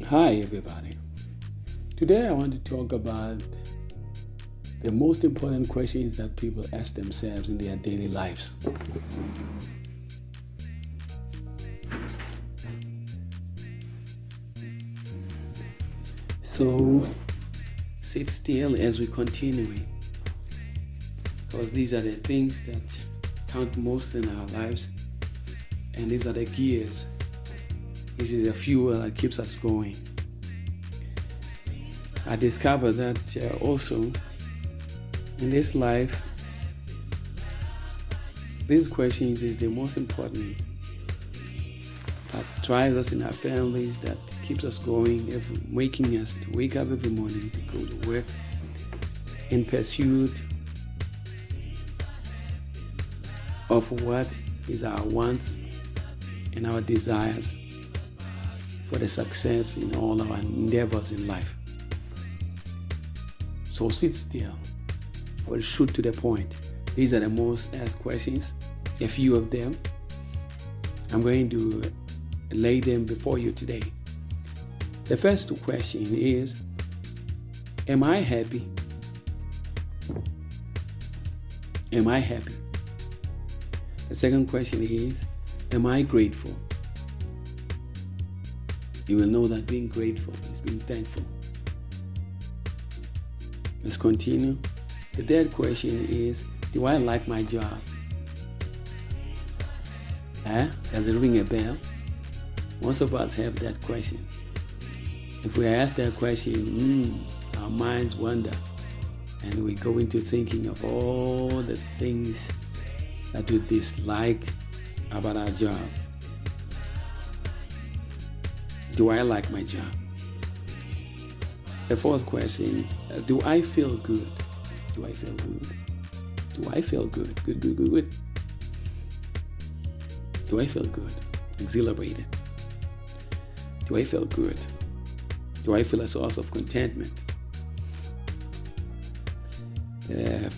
Hi everybody. Today I want to talk about the most important questions that people ask themselves in their daily lives. So sit still as we continue, because these are the things that count most in our lives, and these are the gears. This is the fuel that keeps us going. I discovered that also in this life, these questions is the most important that drives us in our families, that keeps us going, making us to wake up every morning to go to work in pursuit of what is our wants and our desires for the success in all our endeavors in life. So sit still, or shoot to the point. These are the most asked questions, a few of them. I'm going to lay them before you today. The first question is, am I happy? Am I happy? The second question is, am I grateful? You will know that being grateful is being thankful. Let's continue. The third question is, do I like my job? Does it ring a bell? Most of us have that question. If we ask that question, our minds wander and we go into thinking of all the things that we dislike about our job. Do I like my job? The fourth question, do I feel good? Do I feel good? Do I feel good? Good. Do I feel good? Exhilarated. Do I feel good? Do I feel a source of contentment?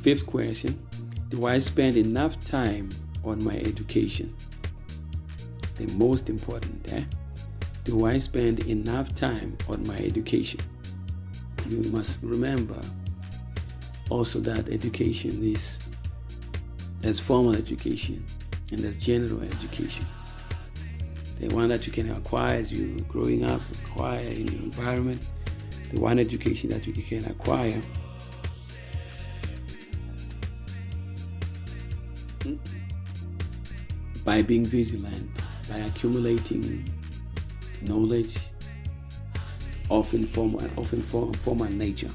Fifth question, do I spend enough time on my education? The most important, Do I spend enough time on my education? You must remember also that education there's formal education and there's general education. The one that you can acquire as you growing up, acquire in your environment. The one education that you can acquire by being vigilant, by accumulating knowledge of informal nature.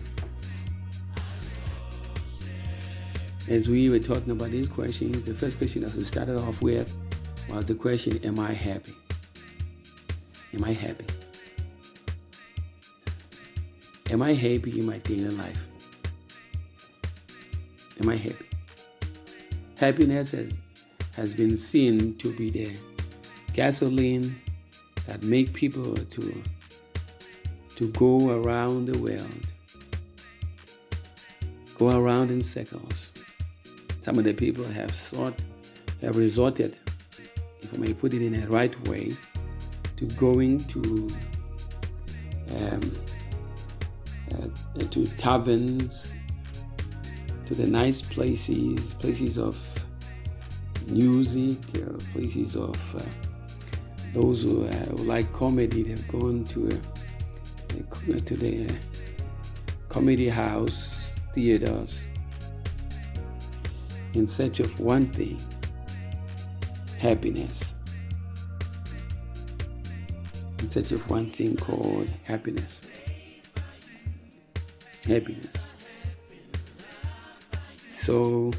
As we were talking about these questions, the first question that we started off with was the question, am I happy? Am I happy? Am I happy in my daily life? Am I happy? Happiness has been seen to be the gasoline that make people to go around the world, go around in circles. Some of the people have resorted, if I may put it in a right way, to going to taverns, to the nice places of music, places of those who like comedy. They've gone to the comedy house, theaters, in search of one thing, happiness. In search of one thing called happiness. Happiness. So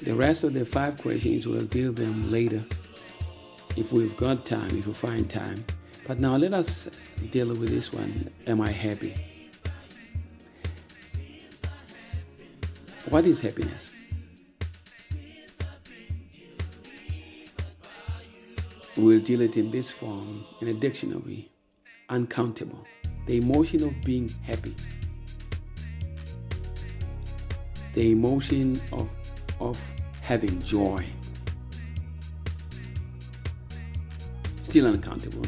the rest of the 5 questions, we'll deal them later if we've got time, if we find time. But now let us deal with this one, am I happy? What is happiness? We'll deal it in this form, in a dictionary, uncountable. The emotion of being happy. The emotion of having joy. Still uncountable.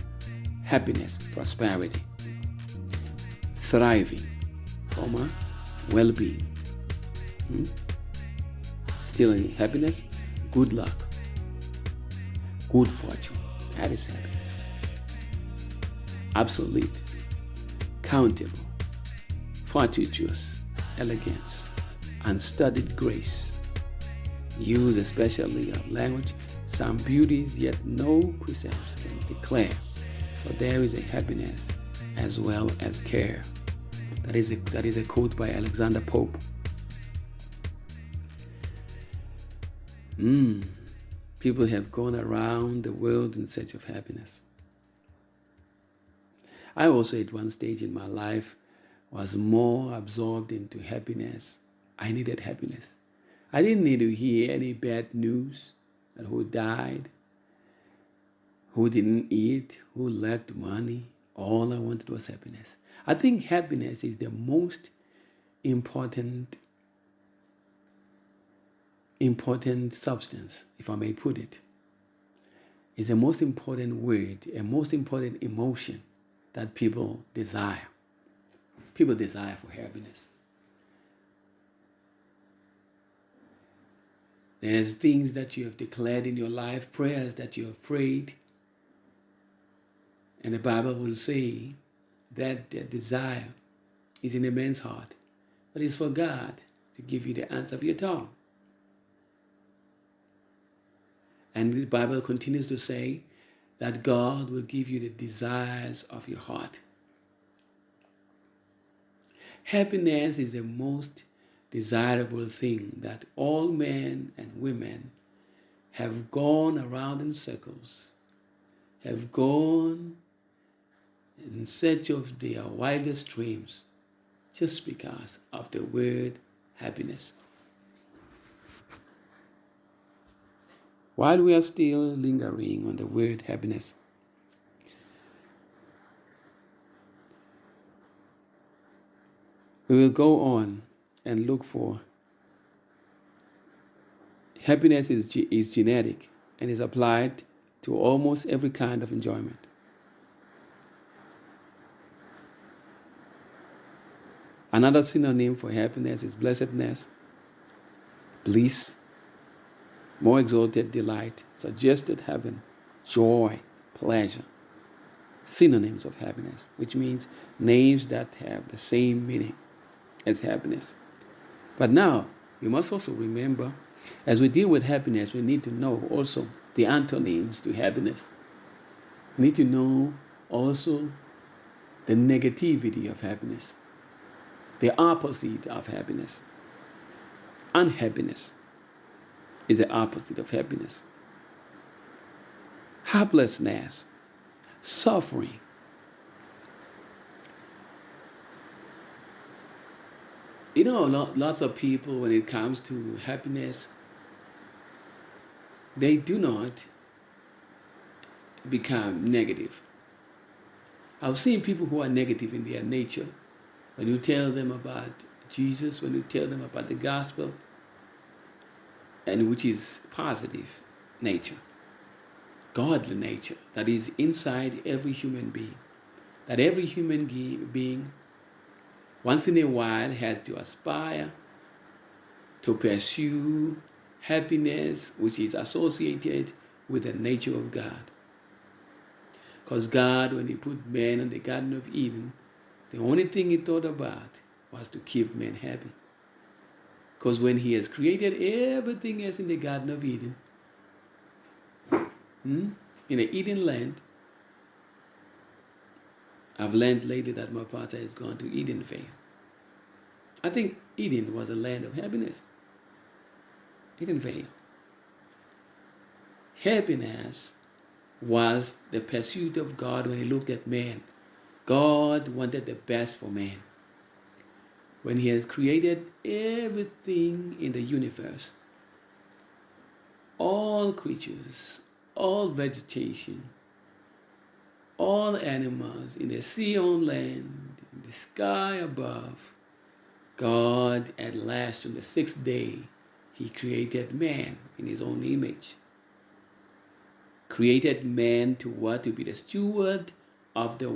happiness, prosperity, thriving, well-being. Still in happiness, good luck, good fortune. That is happiness. Absolute, countable, fortuitous, elegance, unstudied grace. Use especially of language, some beauties yet no precepts can declare. For there is a happiness as well as care. That is a quote by Alexander Pope. People have gone around the world in search of happiness. I also at one stage in my life was more absorbed into happiness. I needed happiness. I didn't need to hear any bad news that who died, who didn't eat, who lacked money. All I wanted was happiness. I think happiness is the most important substance, if I may put it. It's the most important word, a most important emotion that people desire. People desire for happiness. There's things that you have declared in your life, prayers that you have prayed, and the Bible will say that the desire is in a man's heart, but it's for God to give you the answer of your tongue. And the Bible continues to say that God will give you the desires of your heart. Happiness is the most desirable thing that all men and women have gone around in circles, have gone in search of their wildest dreams, just because of the word happiness. While we are still lingering on the word happiness, we will go on and look for happiness is genetic and is applied to almost every kind of enjoyment. Another synonym for happiness is blessedness, bliss, more exalted delight, suggested heaven, joy, pleasure. Synonyms of happiness, which means names that have the same meaning as happiness. But now, we must also remember, as we deal with happiness, we need to know also the antonyms to happiness. We need to know also the negativity of happiness, the opposite of happiness. Unhappiness is the opposite of happiness. Helplessness, suffering. You know, lots of people, when it comes to happiness, they do not become negative. I've seen people who are negative in their nature. When you tell them about Jesus, when you tell them about the gospel, and which is positive nature, godly nature, that is inside every human being, that every human being once in a while has to aspire to pursue happiness which is associated with the nature of God. Because God, when he put man in the Garden of Eden, the only thing he thought about was to keep man happy. Because when he has created everything else in the Garden of Eden, in the Eden land, I've learned lately that my pastor has gone to Edenvale. I think Eden was a land of happiness. Edenvale. Happiness was the pursuit of God when he looked at man. God wanted the best for man. When he has created everything in the universe, all creatures, all vegetation, all animals in the sea on land, in the sky above, God at last on the sixth day, he created man in his own image. Created man to what? To be the steward of the